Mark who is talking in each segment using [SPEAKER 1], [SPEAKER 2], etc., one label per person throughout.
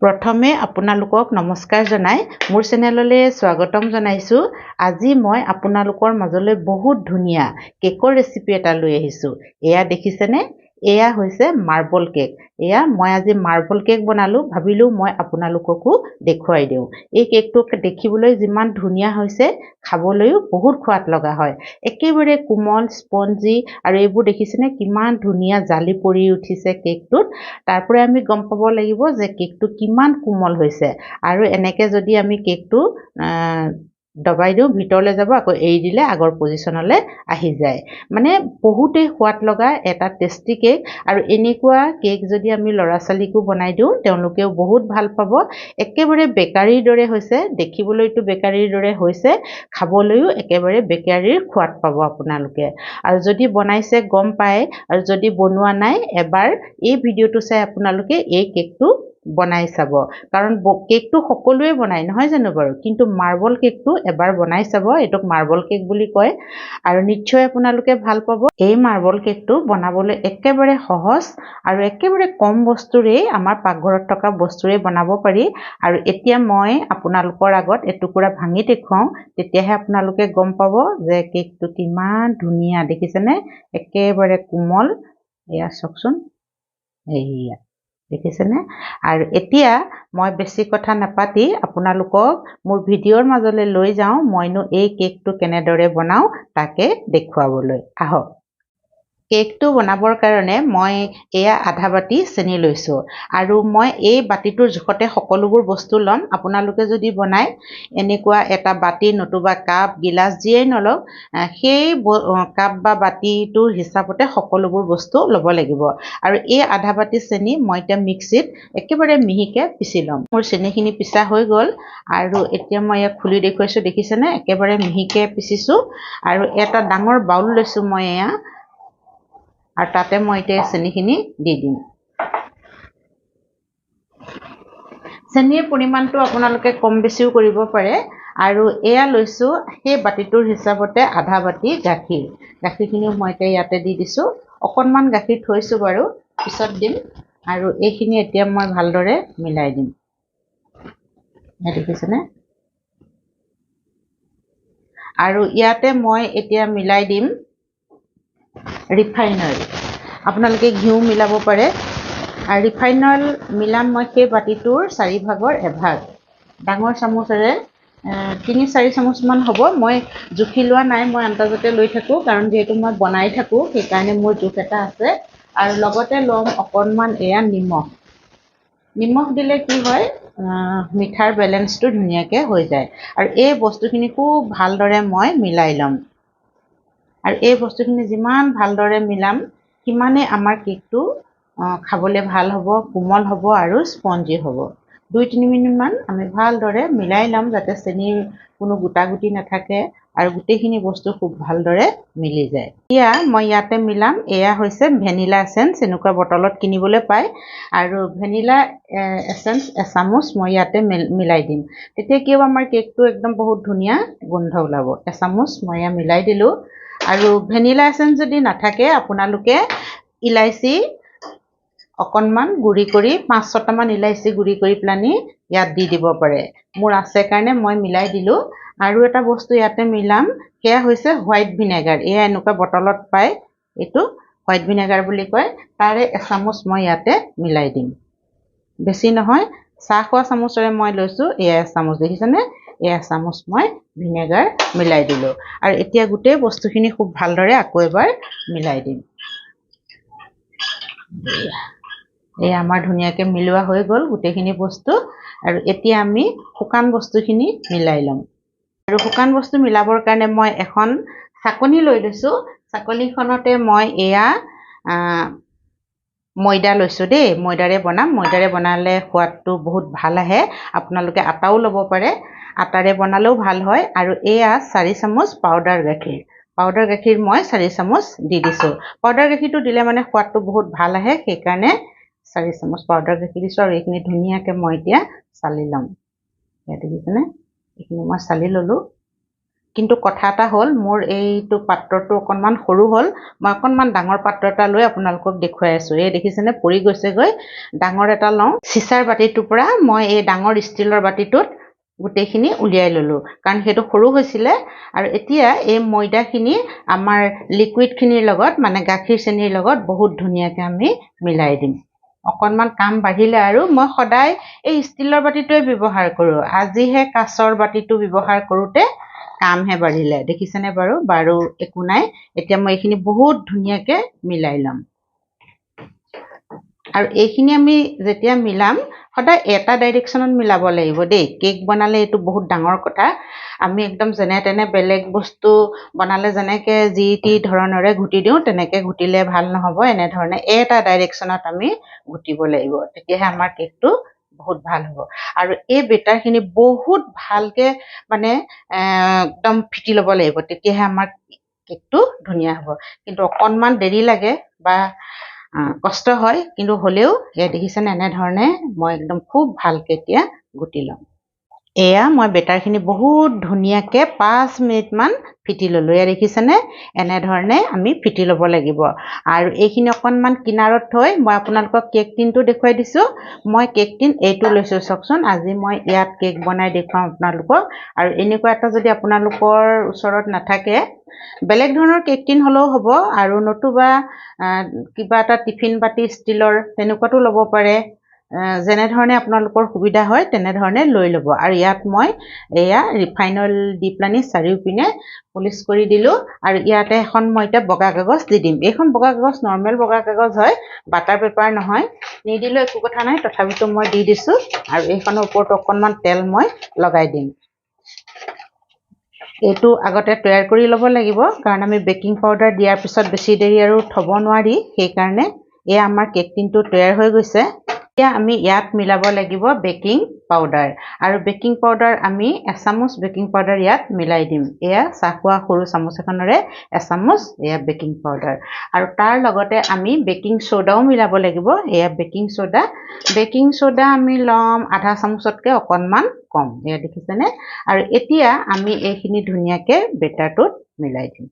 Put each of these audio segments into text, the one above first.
[SPEAKER 1] প্ৰথমে আপোনালোকক নমস্কাৰ জনাই মোৰ চেনেললৈ স্বাগতম জনাইছো। আজি মই আপোনালোকৰ মাজলৈ বহুত ধুনীয়া কেকৰ ৰেচিপি এটা লৈ আহিছো। এয়া দেখিছেনে? এয়া হৈছে মাৰ্বল কেক। এয়া মই আজি মাৰ্বল কেক বনালো, ভাবিলো মই আপোনালোককো দেখুৱাই দিওঁ। এই কেকটো দেখিবলৈ যিমান ধুনীয়া হৈছে, খাবলৈও বহুত সোৱাদ লগা হয়। একেবাৰে কোমল স্পঞ্জি, আৰু এইবোৰ দেখিছেনে কিমান ধুনীয়া জালি পৰি উঠিছে কেকটোত। তাৰ পৰা আমি গম পাব লাগিব যে কেকটো কিমান কোমল হৈছে। আৰু এনেকে যদি আমি কেকটো দবাই দিওঁ ভিতৰলৈ যাব, আকৌ এৰি দিলে আগৰ পজিশ্যনলৈ আহি যায়। মানে বহুতেই সোৱাদ লগা এটা টেষ্টি কেক। আৰু এনেকুৱা কেক যদি আমি ল'ৰা ছোৱালীকো বনাই দিওঁ তেওঁলোকেও বহুত ভাল পাব। একেবাৰে বেকাৰীৰ দৰে হৈছে, দেখিবলৈতো বেকাৰীৰ দৰে হৈছে, খাবলৈও একেবাৰে বেকাৰীৰ সোৱাদ পাব আপোনালোকে। আৰু যদি বনাইছে গম পায়, আৰু যদি বনোৱা নাই এবাৰ এই ভিডিঅ'টো চাই আপোনালোকে এই কেকটো বনাই চাব। কাৰণ কেকটো সকলোৱে বনায় নহয় জানো বাৰু, কিন্তু মাৰ্বল কেকটো এবাৰ বনাই চাব। এইটোক মাৰ্বল কেক বুলি কয় আৰু নিশ্চয় আপোনালোকে ভাল পাব। এই মাৰ্বল কেকটো বনাবলৈ একেবাৰে সহজ আৰু একেবাৰে কম বস্তুৰেই, আমাৰ পাকঘৰত থকা বস্তুৰে বনাব পাৰি। আৰু এতিয়া মই আপোনালোকৰ আগত এটুকুৰা ভাঙি দেখুৱাওঁ, তেতিয়াহে আপোনালোকে গম পাব যে কেকটো কিমান ধুনীয়া। দেখিছেনে? একেবাৰে কোমল। এয়া চাওকচোন, এইয়া দেখিছেনে? আৰু এতিয়া মই বেছি কথা নাপাতি আপোনালোকক মোৰ ভিডিঅ'ৰ মাজলৈ লৈ যাওঁ, মইনো এই কেকটো কেনেদৰে বনাওঁ তাকে দেখুৱাবলৈ। আহক। কেকটো বনাবৰ কাৰণে মই এয়া আধা বাতি চেনি লৈছোঁ, আৰু মই এই বাতিটোৰ জোখতে সকলোবোৰ বস্তু ল'ম। আপোনালোকে যদি বনায় এনেকুৱা এটা বাতি নতুবা কাপ গিলাচ যিয়েই নলওক, সেই কাপ বা বাতিটোৰ হিচাপতে সকলোবোৰ বস্তু ল'ব লাগিব। আৰু এই আধা বাতি চেনি মই এতিয়া মিক্সিত একেবাৰে মিহিকৈ পিচি ল'ম। মোৰ চেনিখিনি পিচা হৈ গ'ল, আৰু এতিয়া মই ইয়াক খুলি দেখুৱাইছোঁ। দেখিছেনে? একেবাৰে মিহিকৈ পিচিছোঁ। আৰু এটা ডাঙৰ বাউল লৈছোঁ মই এয়া, আৰু তাতে মই এতিয়া চেনিখিনি দি দিম। চেনিৰ পৰিমাণটো আপোনালোকে কম বেছিও কৰিব পাৰে। আৰু এয়া লৈছোঁ সেই বাতিটোৰ হিচাপতে আধা বাতি গাখীৰ। গাখীৰখিনিও মই এতিয়া ইয়াতে দি দিছোঁ। অকণমান গাখীৰ থৈছোঁ বাৰু, পিছত দিম। আৰু এইখিনি এতিয়া মই ভালদৰে মিলাই দিম। দেখিছেনে? আৰু ইয়াতে মই এতিয়া মিলাই দিম ৰিফাইন অইল। আপোনালোকে ঘিউ মিলাব পাৰে। আৰু ৰিফাইন অইল মিলাম মই সেই বাতিটোৰ 4 ভাগৰ এভাগ। ডাঙৰ চামুচেৰে 3-4 চামুচমান হ'ব। মই জুখি লোৱা নাই, মই আন্দাজতে লৈ থাকোঁ, কাৰণ যিহেতু মই বনাই থাকোঁ সেইকাৰণে মোৰ জোখ এটা আছে। আৰু লগতে ল'ম অকণমান এয়া নিমখ। নিমখ দিলে কি হয়, মিঠাৰ বেলেঞ্চটো ধুনীয়াকৈ হৈ যায়। আৰু এই বস্তুখিনি খুব ভালদৰে মই মিলাই ল'ম। আৰু এই বস্তুখিনি যিমান ভালদৰে মিলাম সিমানেই আমাৰ কেকটো খাবলৈ ভাল হ'ব, কোমল হ'ব আৰু স্পঞ্জি হ'ব। 2-3 মিনিটমান আমি ভালদৰে মিলাই ল'ম, যাতে চেনিৰ কোনো গোটা গুটি নাথাকে আৰু গোটেইখিনি বস্তু খুব ভালদৰে মিলি যায়। এতিয়া মই ইয়াতে মিলাম, এয়া হৈছে ভেনিলা এচেঞ্চ। এনেকুৱা বটলত কিনিবলৈ পায়। আৰু ভেনিলা এচেঞ্চ এচামুচ মই ইয়াতে মিলাই দিম। তেতিয়া কি হ'ব, আমাৰ কেকটো একদম বহুত ধুনীয়া গোন্ধ ওলাব। এচামুচ মই ইয়াত মিলাই দিলোঁ। আৰু ভেনিলা এচেঞ্চ যদি নাথাকে আপোনালোকে ইলাইচি অকণমান গুড়ি কৰি, 5-6টামান ইলাইচি গুড়ি কৰি পেলানি ইয়াত দি দিব পাৰে। মোৰ আছে কাৰণে মই মিলাই দিলোঁ। আৰু এটা বস্তু ইয়াতে মিলাম, সেয়া হৈছে হোৱাইট ভিনেগাৰ। এয়া এনেকুৱা বটলত পায়, এইটো হোৱাইট ভিনেগাৰ বুলি কয়। তাৰে এচামুচ মই ইয়াতে মিলাই দিম। বেছি নহয়, চাহ খোৱা চামুচেৰে মই লৈছোঁ। এয়া এচামুচ, দেখিছেনে? এয়া এচামুচ মই ভিনেগাৰ মিলাই দিলোঁ। আৰু এতিয়া গোটেই বস্তুখিনি খুব ভালদৰে আকৌ এবাৰ মিলাই দিম। এয়া আমাৰ ধুনীয়াকৈ মিলোৱা হৈ গ'ল গোটেইখিনি বস্তু। আৰু এতিয়া আমি শুকান বস্তুখিনি মিলাই ল'ম। আৰু শুকান বস্তু মিলাবৰ কাৰণে মই এখন চাকনি লৈ লৈছোঁ। চাকনিখনতে মই এয়া ময়দা লৈছোঁ দেই। ময়দাৰে বনাম। ময়দাৰে বনালে সোৱাদটো বহুত ভাল আহে। আপোনালোকে আটাও ল'ব পাৰে, আটাৰে বনালেও ভাল হয়। আৰু এয়া 4 চামুচ পাউডাৰ গাখীৰ। পাউডাৰ গাখীৰ মই 4 চামুচ দি দিছোঁ। পাউডাৰ গাখীৰটো দিলে মানে সোৱাদটো বহুত ভাল আহে, সেইকাৰণে 4 চামুচ পাউডাৰ গাখীৰ দিছোঁ। আৰু এইখিনি ধুনীয়াকৈ মই এতিয়া চালি ল'ম। দেখিছেনে? এইখিনি মই চালি ল'লোঁ। কিন্তু কথা এটা হ'ল মোৰ এইটো পাত্ৰটো অকণমান সৰু হ'ল মই অকণমান ডাঙৰ পাত্ৰ এটা লৈ আপোনালোকক দেখুৱাই আছোঁ এই দেখিছেনে পৰি গৈছেগৈ ডাঙৰ এটা লওঁ চিচাৰ বাতিটোৰ পৰা মই এই ডাঙৰ ষ্টিলৰ বাতিটোত গোটেইখিনি উলিয়াই ল'লোঁ কাৰণ সেইটো সৰু হৈছিলে আৰু এতিয়া এই ময়দাখিনি আমাৰ লিকুইডখিনিৰ লগত মানে গাখীৰ চেনিৰ লগত বহুত ধুনীয়াকৈ আমি মিলাই দিম অকণমান কাম বাঢ়িলে আৰু মই সদায় এই ষ্টিলৰ বাতিটোৱে ব্যৱহাৰ কৰোঁ আজিহে কাঁচৰ বাতিটো ব্যৱহাৰ কৰোঁতে কামহে বাঢ়িলে দেখিছেনে বাৰু একো নাই এতিয়া মই এইখিনি বহুত ধুনীয়াকৈ মিলাই ল'ম আৰু এইখিনি আমি যেতিয়া মিলাম সদায় এটা ডাইৰেকশ্যনত মিলাব লাগিব দেই কেক বনালে এইটো বহুত ডাঙৰ কথা আমি একদম যেনে তেনে বেলেগ বস্তু বনালে যেনেকৈ যি টি ধৰণৰে ঘুটি দিওঁ তেনেকৈ ঘুটিলে ভাল নহ'ব এনেধৰণে এটা ডাইৰেকশ্যনত আমি ঘুটিব লাগিব তেতিয়াহে আমাৰ কেকটো বহুত ভাল হ'ব আৰু এই বেটাৰখিনি বহুত ভালকৈ মানে একদম ফিটি ল'ব লাগিব তেতিয়াহে আমাৰ কেকটো ধুনীয়া হ'ব কিন্তু অকণমান দেৰি লাগে বা কষ্ট হয় কিন্তু হ'লেও এয়া দেখিছেনে এনেধৰণে মই একদম খুব ভালকৈ এতিয়া গুটি ল'ম এয়া মই বেটাৰখিনি বহুত ধুনীয়াকৈ 5 মিনিটমান ফিটি ল'লোঁ এয়া দেখিছেনে এনেধৰণে আমি ফিটি ল'ব লাগিব আৰু এইখিনি অকণমান কিনাৰত থৈ মই আপোনালোকক কেক টিনটো দেখুৱাই দিছোঁ মই কেক টিন এইটো লৈছোঁ চাওকচোন আজি মই ইয়াত কেক বনাই দেখুৱাম আপোনালোকক আৰু এনেকুৱা এটা যদি আপোনালোকৰ ওচৰত নাথাকে বেলেগ ধৰণৰ কেক টিন হ'লেও হ'ব আৰু নতুবা কিবা এটা টিফিন বাতি ষ্টিলৰ তেনেকুৱাটো ল'ব পাৰে যেনেধৰণে আপোনালোকৰ সুবিধা হয় তেনেধৰণে লৈ ল'ব আৰু ইয়াত মই এয়া ৰিফাইন অইল দি পেলানি চাৰিওপিনে পলিচ কৰি দিলোঁ আৰু ইয়াতে এখন মই এতিয়া বগা কাগজ দি দিম এইখন বগা কাগজ নৰ্মেল বগা কাগজ হয় বাটাৰ পেপাৰ নহয় নিদিলেও একো কথা নাই তথাপিতো মই দি দিছোঁ আৰু এইখনৰ ওপৰত অকণমান তেল মই লগাই দিম এইটো আগতে তৈয়াৰ কৰি ল'ব লাগিব কাৰণ আমি বেকিং পাউডাৰ দিয়াৰ পিছত বেছি দেৰি আৰু থ'ব নোৱাৰি সেইকাৰণে এয়া আমাৰ কেক টিনটো তৈয়াৰ হৈ গৈছে এতিয়া আমি ইয়াত মিলাব লাগিব বেকিং পাউডাৰ আৰু বেকিং পাউডাৰ আমি এচামুচ বেকিং পাউডাৰ ইয়াত মিলাই দিম এয়া চাহ খোৱা সৰু চামুচ এখনেৰে এচামুচ এয়া বেকিং পাউডাৰ আৰু তাৰ লগতে আমি বেকিং সোডাও মিলাব লাগিব এয়া বেকিং সোডা আমি ল'ম আধা চামুচতকৈ অকণমান কম এয়া দেখিছেনে আৰু এতিয়া আমি এইখিনি ধুনীয়াকৈ বেটাৰটোত মিলাই দিম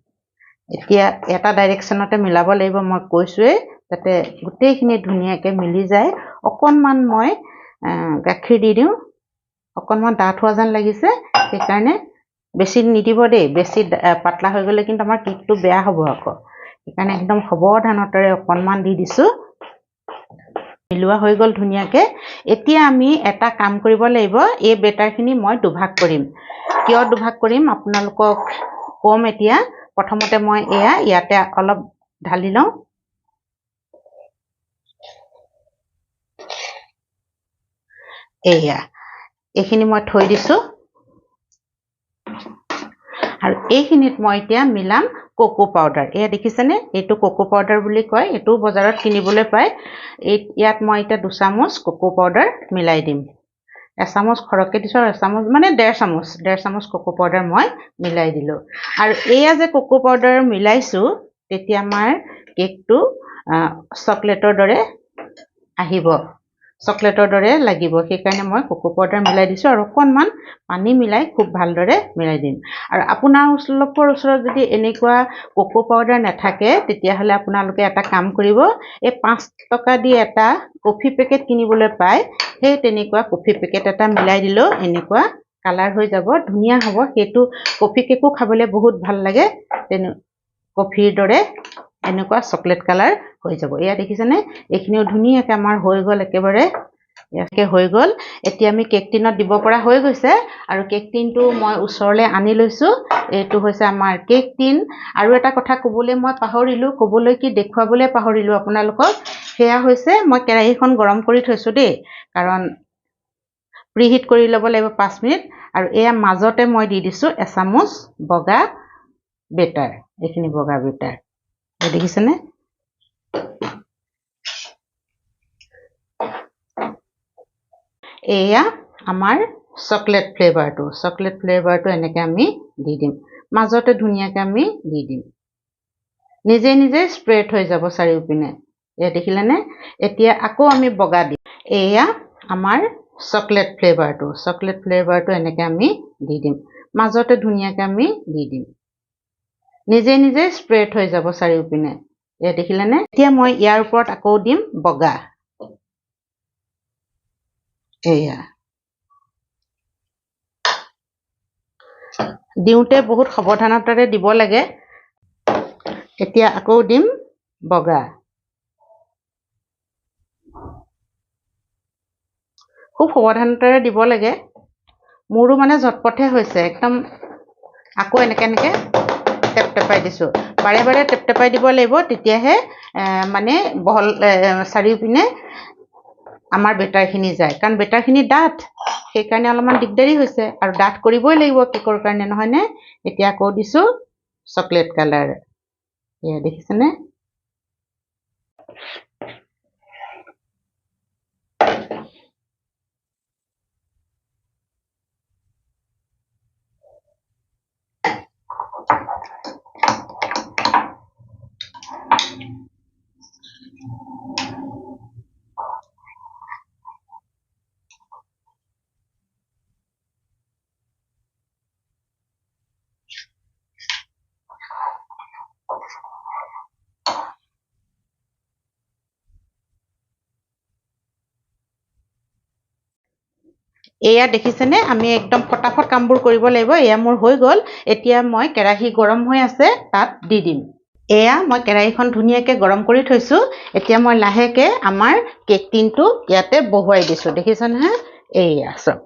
[SPEAKER 1] এতিয়া এটা ডাইৰেকশ্যনতে মিলাব লাগিব মই কৈছোঁৱেই যাতে গোটেইখিনি ধুনীয়াকৈ মিলি যায় অকণমান মই গাখীৰ দি দিওঁ অকণমান ডাঠ হোৱা যেন লাগিছে সেইকাৰণে বেছি নিদিব দেই বেছি পাতলা হৈ গ'লে কিন্তু আমাৰ কেকটো বেয়া হ'ব আকৌ সেইকাৰণে একদম সাৱধানতাৰে অকণমান দি দিছোঁ মিলোৱা হৈ গ'ল ধুনীয়াকৈ এতিয়া আমি এটা কাম কৰিব লাগিব এই বেটাৰখিনি মই দুভাগ কৰিম কিয় দুভাগ কৰিম আপোনালোকক কম এতিয়া প্ৰথমতে মই ইয়াতে অলপ ঢালি লওঁ এইখিনি মই থৈ দিছোঁ আৰু এইখিনিত মই এতিয়া মিলাম কোকো পাউডাৰ এয়া দেখিছেনে এইটো কোকো পাউডাৰ বুলি কয় এইটো বজাৰত কিনিবলৈ পায় ইয়াত মই এতিয়া 2 চামুচ কোকো পাউডাৰ মিলাই দিম এচামুচ খৰকৈ দিছোঁ আৰু এচামুচ মানে 1.5 চামুচ কোকো পাউডাৰ মই মিলাই দিলোঁ আৰু এয়া যে কোকো পাউডাৰ মিলাইছোঁ তেতিয়া আমাৰ কেকটো চকলেটৰ দৰে আহিব চকলেটৰ দৰে লাগিব সেইকাৰণে মই কোকো পাউডাৰ মিলাই দিছোঁ আৰু অকণমান পানী মিলাই খুব ভালদৰে মিলাই দিম আৰু আপোনালোকৰ ওচৰত যদি এনেকুৱা কোকো পাউডাৰ নাথাকে তেতিয়াহ'লে আপোনালোকে এটা কাম কৰিব এই 5 টকা দি এটা কফি পেকেট কিনিবলৈ পায় সেই তেনেকুৱা কফি পেকেট এটা মিলাই দিলেও এনেকুৱা কালাৰ হৈ যাব ধুনীয়া হ'ব সেইটো কফি কেকো খাবলৈ বহুত ভাল লাগে কফিৰ দৰে এনেকুৱা চকলেট কালাৰ হৈ যাব এয়া দেখিছেনে এইখিনিও ধুনীয়াকৈ আমাৰ হৈ গ'ল একেবাৰে ইয়াকে হৈ গ'ল এতিয়া আমি কেক টিনত দিব পৰা হৈ গৈছে আৰু কেক টিনটো মই ওচৰলৈ আনি লৈছোঁ এইটো হৈছে আমাৰ কেক টিন আৰু এটা কথা ক'বলৈ মই পাহৰিলোঁ দেখুৱাবলৈ পাহৰিলোঁ আপোনালোকক সেয়া হৈছে মই কেৰাহীখন গৰম কৰি থৈছোঁ দেই কাৰণ প্ৰিহিট কৰি ল'ব লাগিব 5 মিনিট আৰু এয়া মাজতে মই দি দিছোঁ এচামুচ বগা বেটাৰ এইখিনি বগা বেটাৰ দেখিছেনে এয়া আমাৰ চকলেট ফ্লেভাৰটো এনেকৈ আমি দি দিম মাজতে ধুনীয়াকৈ আমি দি দিম নিজে নিজে স্প্ৰেড হৈ যাব চাৰিওপিনে এয়া দেখিলেনে এতিয়া আকৌ আমি বগা দিম এয়া আমাৰ চকলেট ফ্লেভাৰটো এনেকৈ আমি দি দিম মাজতে ধুনীয়াকৈ আমি দি দিম। নিজে নিজে স্প্ৰেড হৈ যাব চাৰিওপিনে। এয়া দেখিলেনে? এতিয়া মই ইয়াৰ ওপৰত আকৌ দিম বগা। এয়া দিওঁতে বহুত সাৱধানতাৰে দিব লাগে। এতিয়া আকৌ দিম বগা। খুব সাৱধানতাৰে দিব লাগে। মোৰো মানে ঝটপটহে হৈছে একদম। আকৌ এনেকৈ টেপটেপাই দিছোঁ। বাৰে বাৰে টেপটেপাই দিব লাগিব, তেতিয়াহে মানে বহল চাৰিওপিনে আমাৰ বেটাৰখিনি যায়। কাৰণ বেটাৰখিনি ডাঠ, সেইকাৰণে অলপমান দিগদাৰী হৈছে। আৰু ডাঠ কৰিবই লাগিব কেকৰ কাৰণে, নহয়নে? এতিয়া আকৌ দিছোঁ চকলেট কালাৰ। এয়া দেখিছেনে? এয়া দেখিছেনে? আমি একদম ফটাফট কামবোৰ কৰিব লাগিব। এয়া মোৰ হৈ গ'ল। এতিয়া মই কেৰাহী গৰম হৈ আছে, তাত দি দিম। এয়া মই কেৰাহীখন ধুনীয়াকৈ গৰম কৰি থৈছোঁ। এতিয়া মই লাহেকৈ আমাৰ কেক টিনটো ইয়াতে বহুৱাই দিছোঁ। দেখিছেনে? এয়া চাওক,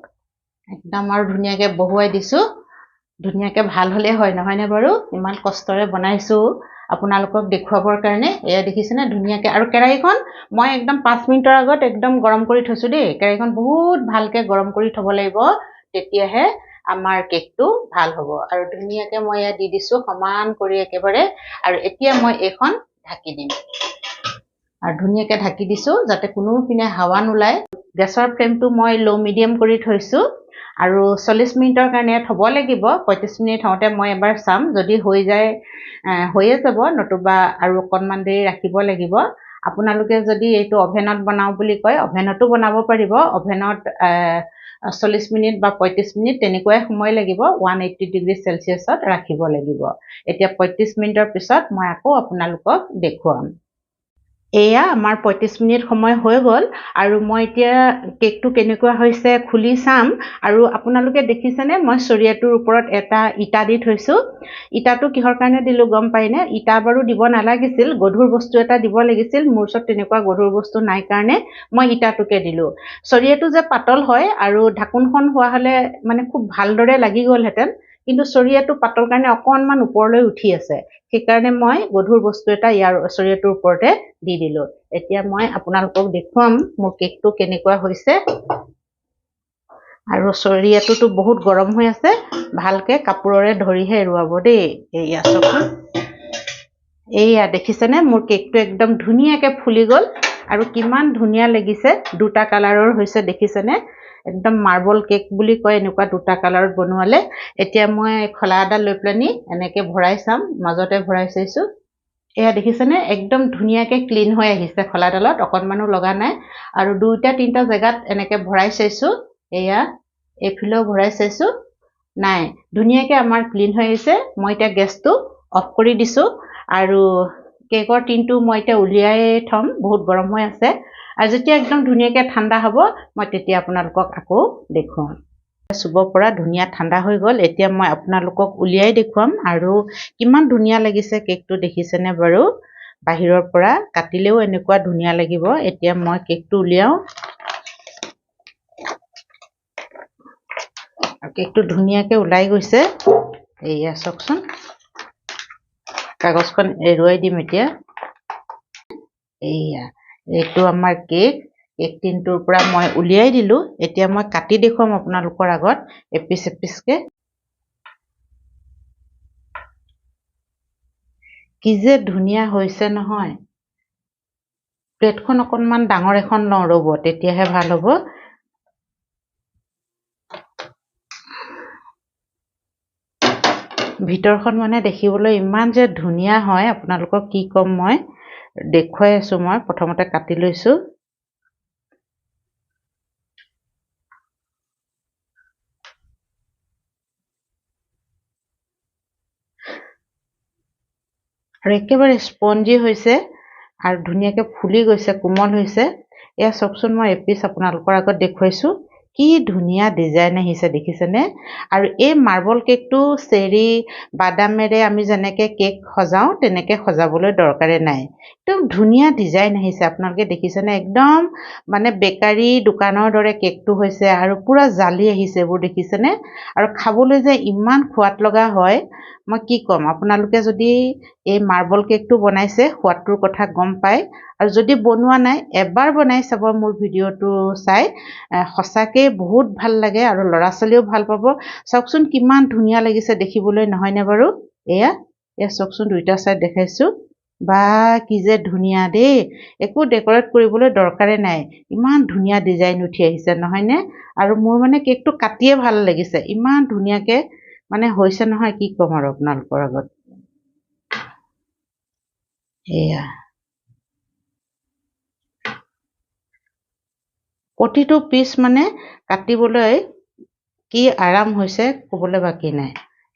[SPEAKER 1] একদম আৰু ধুনীয়াকৈ বহুৱাই দিছোঁ। ধুনীয়াকৈ ভাল হ'লেই হয়, নহয়নে বাৰু? ইমান কষ্টৰে বনাইছোঁ আপোনালোকক দেখুৱাবৰ কাৰণে। এয়া দেখিছেনে ধুনীয়াকৈ? আৰু কেৰাহীখন মই একদম 5 মিনিটৰ আগত একদম গৰম কৰি থৈছোঁ দেই। কেৰাহীখন বহুত ভালকৈ গৰম কৰি থ'ব লাগিব, তেতিয়াহে আমাৰ কেকটো ভাল হ'ব। আৰু ধুনীয়াকৈ মই ইয়াত দি দিছোঁ সমান কৰি একেবাৰে। আৰু এতিয়া মই এইখন ঢাকি দিম। আৰু ধুনীয়াকৈ ঢাকি দিছোঁ যাতে কোনোপিনে হাৱা নোলায়। গেছৰ ফ্লেমটো মই ল' মিডিয়াম কৰি থৈছোঁ। আৰু 40 মিনিটৰ কাৰণে থ'ব লাগিব। 35 মিনিট হওঁতে মই এবাৰ চাম। যদি হৈ যায়, হৈয়ে যাব, নতুবা আৰু অকণমান দেৰি ৰাখিব লাগিব। আপোনালোকে যদি এইটো অভেনত বনাওঁ বুলি কয়, অভেনতো বনাব পাৰিব। অভেনত 40 মিনিট বা 35 মিনিট তেনেকুৱাই সময় লাগিব। 180 ডিগ্ৰী চেলচিয়াছত ৰাখিব লাগিব। এতিয়া 35 মিনিটৰ পিছত মই আকৌ আপোনালোকক দেখুৱাম। এয়া আমাৰ 35 মিনিট সময় হৈ গ'ল। আৰু মই এতিয়া কেকটো কেনেকুৱা হৈছে খুলি চাম। আৰু আপোনালোকে দেখিছেনে? মই চৰিয়াটোৰ ওপৰত এটা ইটা দি থৈছোঁ। ইটাটো কিহৰ কাৰণে দিলোঁ গম পায়নে? ইটা বাৰু দিব নালাগিছিল, গধুৰ বস্তু এটা দিব লাগিছিল। মোৰ ওচৰত তেনেকুৱা গধুৰ বস্তু নাই কাৰণে মই ইটাটোকে দিলোঁ। চৰিয়াটো যে পাতল হয়, আৰু ঢাকোনখন হোৱা হ'লে মানে খুব ভালদৰে লাগি গ'লহেঁতেন। কিন্তু চৰিয়াটো পাতল কাৰণে অকণমান ওপৰলৈ উঠি আছে। সেইকাৰণে মই গধুৰ বস্তু এটা ইয়াৰ চৰিয়াটোৰ ওপৰতে দি দিলোঁ। এতিয়া মই আপোনালোকক দেখুৱাম মোৰ কেকটো কেনেকুৱা হৈছে। আৰু চৰিয়াটোতো বহুত গৰম হৈ আছে, ভালকৈ কাপোৰেৰে ধৰিহে এৰুৱাব দেই। এয়া চাওকচোন, এয়া দেখিছেনে? মোৰ কেকটো একদম ধুনীয়াকৈ ফুলি গ'ল। আৰু কিমান ধুনীয়া লাগিছে। দুটা কালাৰৰ হৈছে, দেখিছেনে? একদম মাৰ্বল কেক বুলি কয় এনেকুৱা দুটা কালাৰত বনোৱালে। এতিয়া মই খলা এডাল লৈ পেলানি এনেকৈ ভৰাই চাম। মাজতে ভৰাই চাইছোঁ। এয়া দেখিছেনে? একদম ধুনীয়াকৈ ক্লিন হৈ আহিছে। খলাডালত অকণমানো লগা নাই। আৰু 2-3টা জেগাত এনেকৈ ভৰাই চাইছোঁ। এয়া এইফালেও ভৰাই চাইছোঁ, নাই। ধুনীয়াকৈ আমাৰ ক্লিন হৈ আহিছে। মই এতিয়া গেছটো অফ কৰি দিছোঁ। আৰু কেকৰ টিনটো মই এতিয়া উলিয়াই থ'ম, বহুত গৰম হৈ আছে। আৰু যেতিয়া একদম ধুনীয়াকৈ ঠাণ্ডা হ'ব, মই তেতিয়া আপোনালোকক আকৌ দেখুৱাম। চুব পৰা ধুনীয়া ঠাণ্ডা হৈ গ'ল। এতিয়া মই আপোনালোকক উলিয়াই দেখুৱাম। আৰু কিমান ধুনীয়া লাগিছে কেকটো, দেখিছেনে বাৰু? বাহিৰৰ পৰা কাটিলেও এনেকুৱা ধুনীয়া লাগিব। এতিয়া মই কেকটো উলিয়াওঁ। কেকটো ধুনীয়াকৈ ওলাই গৈছে। এয়া চাওকচোন, কাগজখন এৰুৱাই দিম এতিয়া। এয়া এইটো আমাৰ কেক টিনটোৰ পৰা মই উলিয়াই দিলোঁ। এতিয়া মই কাটি দেখুৱাম আপোনালোকৰ আগত এপিচ এপিচকৈ। কি যে ধুনীয়া হৈছে নহয়। প্লেটখন অকণমান ডাঙৰ এখন লওঁ ৰ'ব, তেতিয়াহে ভাল হ'ব। ভিতৰখন মানে দেখিবলৈ ইমান যে ধুনীয়া হয়, আপোনালোকক কি ক'ম মই। দেখুৱাই আছোঁ। মই প্ৰথমতে কাটি লৈছোঁ। আৰু একেবাৰে স্পঞ্জি হৈছে আৰু ধুনীয়াকৈ ফুলি গৈছে, কোমল হৈছে। এয়া চাওকচোন, মই এপিচ আপোনালোকৰ আগত দেখুৱাইছোঁ। কি ধুনীয়া ডিজাইন আহিছে দেখিছেনে? আৰু এই মাৰ্বল কেকটো চেৰি বাদামেৰে আমি যেনেকৈ কেক সজাওঁ তেনেকৈ সজাবলৈ দৰকাৰে নাই। একদম ধুনীয়া ডিজাইন আহিছে, আপোনালোকে দেখিছেনে? একদম মানে বেকাৰী দোকানৰ দৰে কেকটো হৈছে আৰু পূৰা জালি আহিছে, এইবোৰ দেখিছেনে? আৰু খাবলৈ যে ইমান সোৱাদ লগা হয়, মই কি ক'ম। আপোনালোকে যদি এই মাৰ্বল কেকটো বনাইছে, সোৱাদটোৰ কথা গম পায়। আৰু যদি বনোৱা নাই, এবাৰ বনাই চাব মোৰ ভিডিঅ'টো চাই। সঁচাকৈ বহুত ভাল লাগে আৰু ল'ৰা ছোৱালীয়েও ভাল পাব। চাওকচোন কিমান ধুনীয়া লাগিছে দেখিবলৈ, নহয়নে বাৰু? এয়া চাওকচোন, দুইটা চাইড দেখাইছোঁ। বা কি যে ধুনীয়া দেই, একো ডেক'ৰেট কৰিবলৈ দৰকাৰে নাই, ইমান ধুনীয়া ডিজাইন উঠি আহিছে নহয়নে? আৰু মোৰ মানে কেকটো কাটিয়ে ভাল লাগিছে, ইমান ধুনীয়াকৈ মানে হৈছে নহয়, কি ক'ম আৰু আপোনালোকৰ আগত। এয়া প্ৰতিটো পিচ মানে কাটিবলৈ কি আৰাম হৈছে ক'বলৈ বাকী নাই,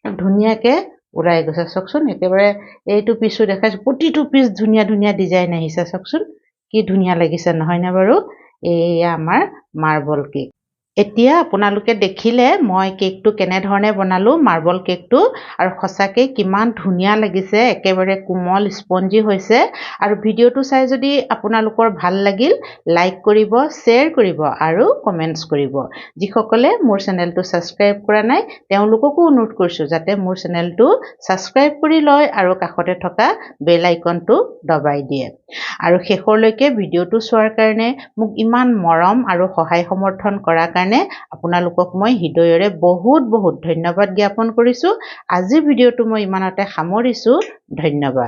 [SPEAKER 1] ধুনীয়াকৈ ওলাই গৈছে। চাওকচোন একেবাৰে এইটো পিচো দেখাইছোঁ, প্ৰতিটো পিচ ধুনীয়া ধুনীয়া ডিজাইন আহিছে। চাওকচোন কি ধুনীয়া লাগিছে নহয়নে বাৰু? এয়া আমাৰ মাৰ্বল কেক। এতিয়া আপোনালোকে দেখিলে মই কেকটো কেনেধৰণে বনালোঁ, মাৰ্বল কেকটো, আৰু সঁচাকৈ কিমান ধুনীয়া লাগিছে, একেবাৰে কোমল স্পঞ্জি হৈছে। আৰু ভিডিঅ'টো চাই যদি আপোনালোকৰ ভাল লাগিল, লাইক কৰিব, শ্বেয়াৰ কৰিব আৰু কমেণ্টছ কৰিব। যিসকলে মোৰ চেনেলটো ছাবস্ক্ৰাইব কৰা নাই তেওঁলোককো অনুৰোধ কৰিছোঁ যাতে মোৰ চেনেলটো ছাবস্ক্ৰাইব কৰি লয় আৰু কাষতে থকা বেল আইকনটো দবাই দিয়ে। আৰু শেষলৈকে ভিডিঅ'টো চোৱাৰ কাৰণে, মোক ইমান মৰম আৰু সহায় সমৰ্থন কৰাৰ কাৰণে আপোনালোকক মই হৃদয়ৰে বহুত বহুত ধন্যবাদ জ্ঞাপন কৰিছোঁ। আজিৰ ভিডিঅ'টো মই ইমানতে সামৰিছোঁ। ধন্যবাদ।